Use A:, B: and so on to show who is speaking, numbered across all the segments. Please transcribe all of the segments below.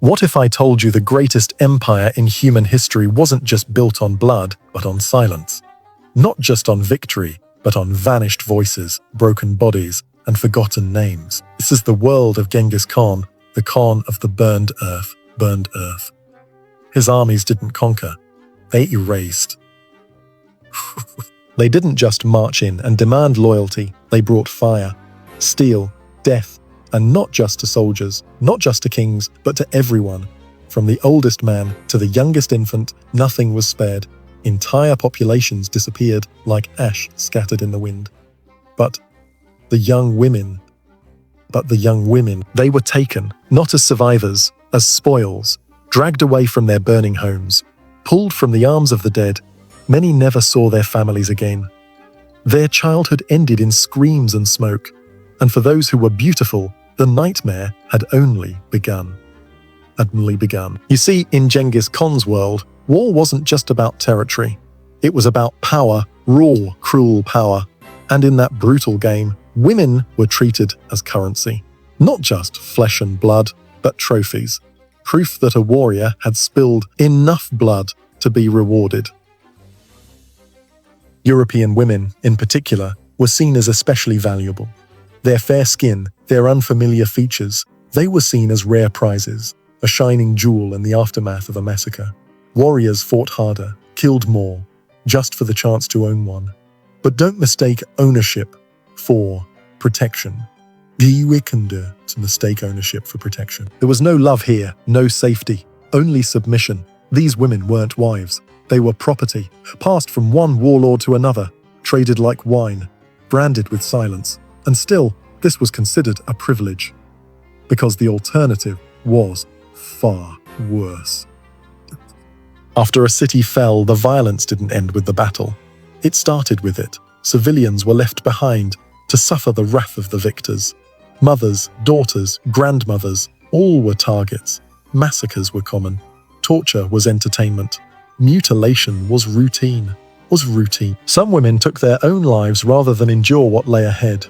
A: What if I told you the greatest empire in human history wasn't just built on blood, but on silence? Not just on victory, but on vanished voices, broken bodies, and forgotten names. This is the world of Genghis Khan, the Khan of the burned earth. His armies didn't conquer, they erased. They didn't just march in and demand loyalty, they brought fire, steel, death, and not just to soldiers, not just to kings, but to everyone. From the oldest man to the youngest infant, nothing was spared. Entire populations disappeared like ash scattered in the wind. But the young women, they were taken, not as survivors, as spoils, dragged away from their burning homes, pulled from the arms of the dead. Many never saw their families again. Their childhood ended in screams and smoke, and for those who were beautiful, the nightmare had only begun. You see, in Genghis Khan's world, war wasn't just about territory. It was about power, raw, cruel power. And in that brutal game, women were treated as currency. Not just flesh and blood, but trophies. Proof that a warrior had spilled enough blood to be rewarded. European women, in particular, were seen as especially valuable. Their fair skin, their unfamiliar features, they were seen as rare prizes, a shining jewel in the aftermath of a massacre. Warriors fought harder, killed more, just for the chance to own one. But don't mistake ownership for protection. Be wickender to mistake ownership for protection. There was no love here, no safety, only submission. These women weren't wives. They were property, passed from one warlord to another, traded like wine, branded with silence. And still, this was considered a privilege, because the alternative was far worse. After a city fell, the violence didn't end with the battle. It started with it. Civilians were left behind to suffer the wrath of the victors. Mothers, daughters, grandmothers, all were targets. Massacres were common. Torture was entertainment. Mutilation was routine. Some women took their own lives rather than endure what lay ahead.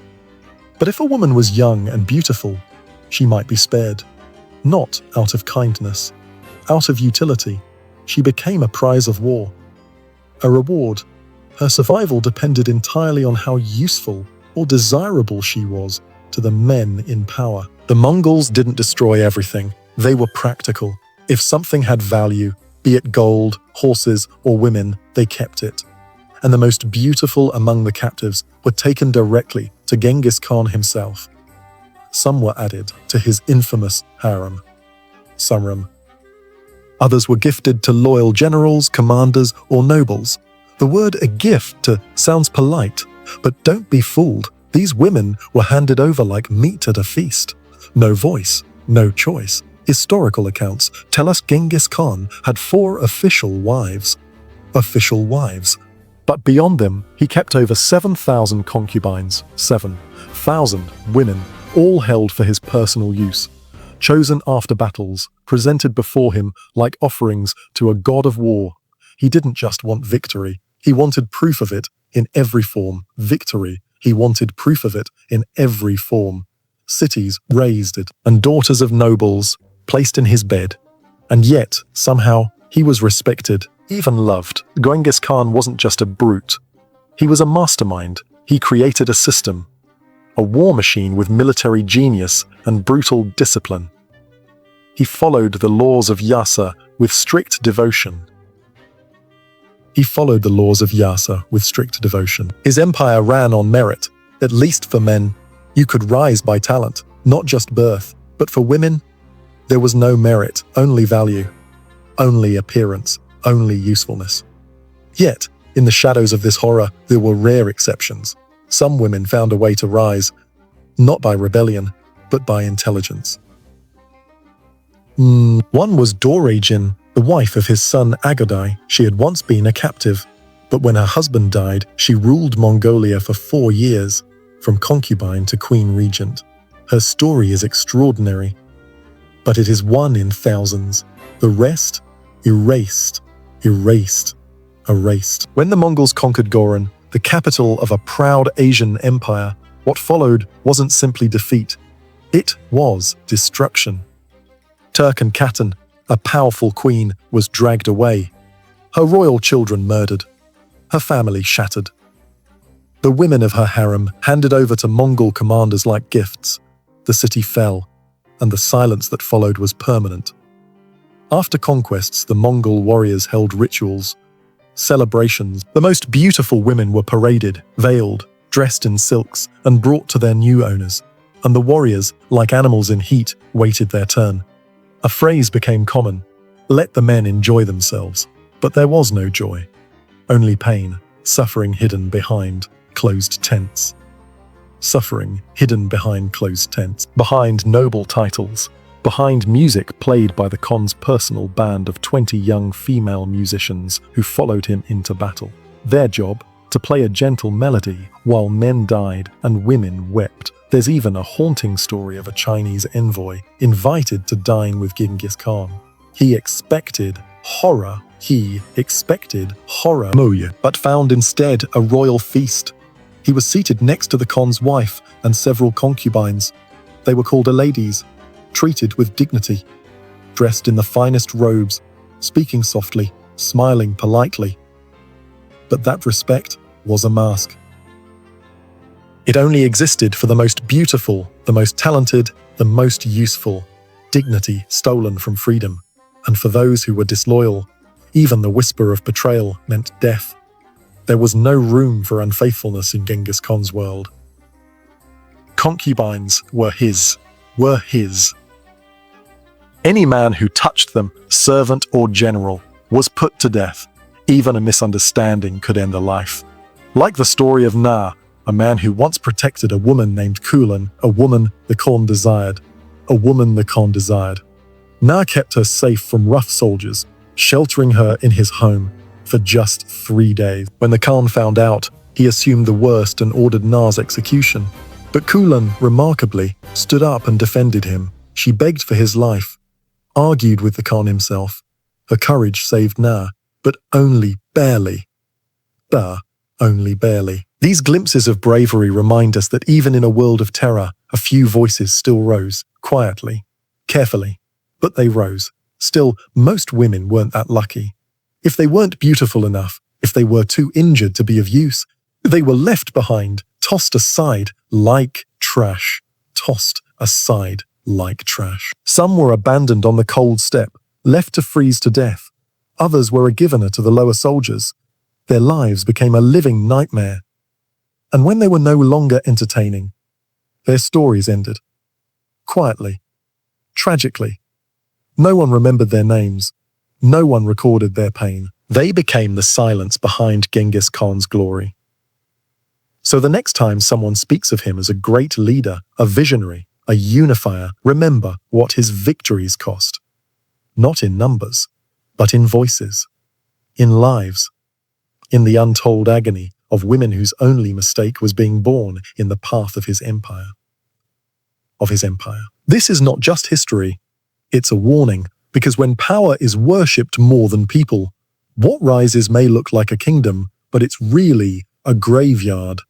A: But if a woman was young and beautiful, she might be spared. Not out of kindness, out of utility. She became a prize of war, a reward. Her survival depended entirely on how useful or desirable she was to the men in power. The Mongols didn't destroy everything. They were practical. If something had value, be it gold, horses, or women, they kept it. And the most beautiful among the captives were taken directly to Genghis Khan himself. Some were added to his infamous harem, Samram. Others were gifted to loyal generals, commanders, or nobles. The word "a gift" sounds polite, but don't be fooled. These women were handed over like meat at a feast. No voice, no choice. Historical accounts tell us Genghis Khan had 4 official wives. But beyond them, he kept over 7,000 concubines, 7,000 women, all held for his personal use, chosen after battles, presented before him like offerings to a god of war. He didn't just want victory, he wanted proof of it in every form. Victory, he wanted proof of it in every form. Cities razed it, and daughters of nobles placed in his bed. And yet, somehow, he was respected, even loved. Genghis Khan wasn't just a brute. He was a mastermind. He created a system, a war machine with military genius and brutal discipline. He followed the laws of Yasa with strict devotion. His empire ran on merit. At least for men, you could rise by talent, not just birth. But for women, there was no merit, only value, only appearance, only usefulness. Yet, in the shadows of this horror, there were rare exceptions. Some women found a way to rise, not by rebellion, but by intelligence. One was Dorajin, the wife of his son Agadai. She had once been a captive, but when her husband died, she ruled Mongolia for 4 years, from concubine to queen regent. Her story is extraordinary, but it is one in thousands. The rest, erased. When the Mongols conquered Goron, the capital of a proud Asian empire, what followed wasn't simply defeat. It was destruction. Turk Katan, a powerful queen, was dragged away. Her royal children murdered. Her family shattered. The women of her harem handed over to Mongol commanders like gifts. The city fell, and the silence that followed was permanent. After conquests, the Mongol warriors held rituals, celebrations. The most beautiful women were paraded, veiled, dressed in silks, and brought to their new owners. And the warriors, like animals in heat, waited their turn. A phrase became common: let the men enjoy themselves. But there was no joy. Only pain, suffering hidden behind closed tents. Suffering hidden behind closed tents, behind noble titles, behind music played by the Khan's personal band of 20 young female musicians who followed him into battle. Their job, to play a gentle melody while men died and women wept. There's even a haunting story of a Chinese envoy invited to dine with Genghis Khan. He expected horror, but found instead a royal feast. He was seated next to the Khan's wife and several concubines. They were called ladies, treated with dignity, dressed in the finest robes, speaking softly, smiling politely. But that respect was a mask. It only existed for the most beautiful, the most talented, the most useful. Dignity stolen from freedom. And for those who were disloyal, even the whisper of betrayal meant death. There was no room for unfaithfulness in Genghis Khan's world. Concubines were his. Any man who touched them, servant or general, was put to death. Even a misunderstanding could end a life. Like the story of Na, a man who once protected a woman named Kulan, a woman the Khan desired. Na kept her safe from rough soldiers, sheltering her in his home for just 3 days. When the Khan found out, he assumed the worst and ordered Na's execution. But Kulan, remarkably, stood up and defended him. She begged for his life, argued with the Khan himself. Her courage saved Na, but only barely. Only barely. These glimpses of bravery remind us that even in a world of terror, a few voices still rose, quietly, carefully, but they rose. Still, most women weren't that lucky. If they weren't beautiful enough, if they were too injured to be of use, they were left behind, tossed aside like trash. Some were abandoned on the cold steppe, left to freeze to death. Others were given to the lower soldiers. Their lives became a living nightmare. And when they were no longer entertaining, their stories ended. Quietly. Tragically. No one remembered their names. No one recorded their pain. They became the silence behind Genghis Khan's glory. So the next time someone speaks of him as a great leader, a visionary, a unifier, remember what his victories cost. Not in numbers, but in voices, in lives, in the untold agony of women whose only mistake was being born in the path of his empire. This is not just history, it's a warning, because when power is worshipped more than people, what rises may look like a kingdom, but it's really a graveyard.